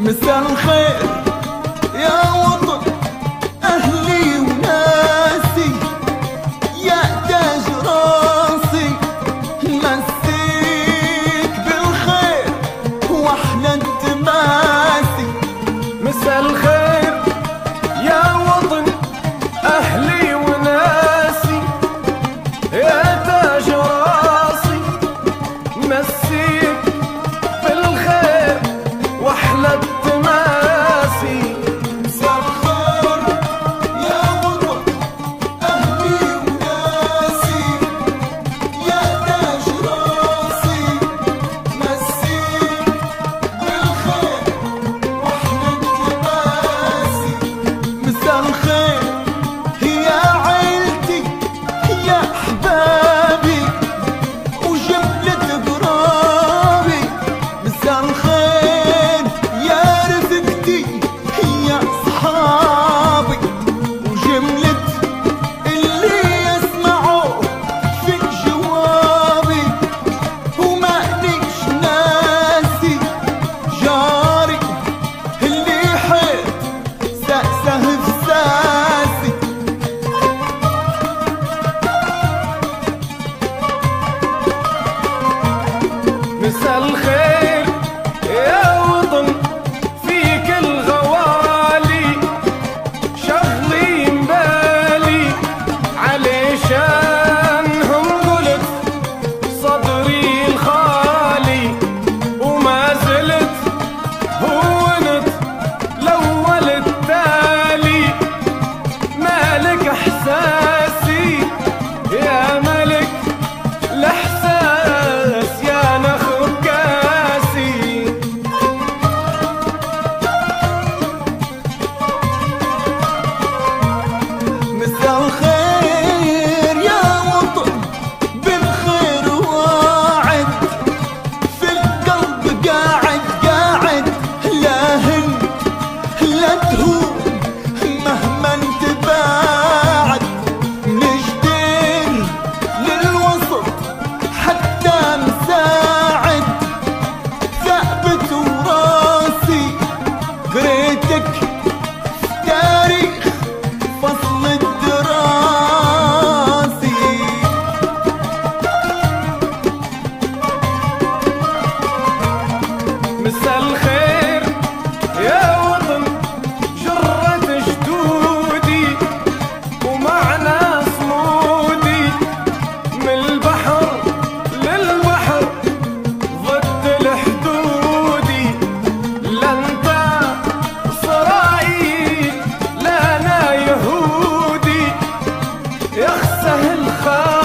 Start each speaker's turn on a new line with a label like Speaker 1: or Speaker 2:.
Speaker 1: مساء الخير يا وطن أهلي وناسي، يا تاج راسي مسيك بالخير واحلى التماسي.
Speaker 2: مساء الخير يا وطن أهلي وناسي، يا تاج راسي مسيك بالخير واحلى التماسي.
Speaker 1: مساء الخير يا وطن أهلي وناسي، يا تاج راسي مسيك بالخير واحلى التماسي. مساء الخير يا عيلتي يا أحبابي وجملة قرابي. مساء الخير يا رفقتي يا أصحابي وجملة اللي يسمعوا في جوابي. ومانيش ناسي جاري اللي حيل سأسه في ساسي.
Speaker 2: مساء الخير يا وطن فيك الغوالي، شغلين بالي علشانهم قلت صدري الخالي، وما زلت هونت الأول التالي. مالك احساسي يا ملك الاحساس يا نخر كاسي.
Speaker 1: مساء الخير يا وطن بالخير واعد، في القلب قاعد قاعد لا هن لا تهون مهما انتباعد. نجدير للوسط حتى مساعد، ثابت وراسي قريتك تاريخ فصل الدراسي.
Speaker 2: مساء الخير يا وطن جرة جدودي ومعنا صمودي، من البحر للبحر ضد الحدودي. لا انت اسرائيل لا انا يهودي، يخسه الخالي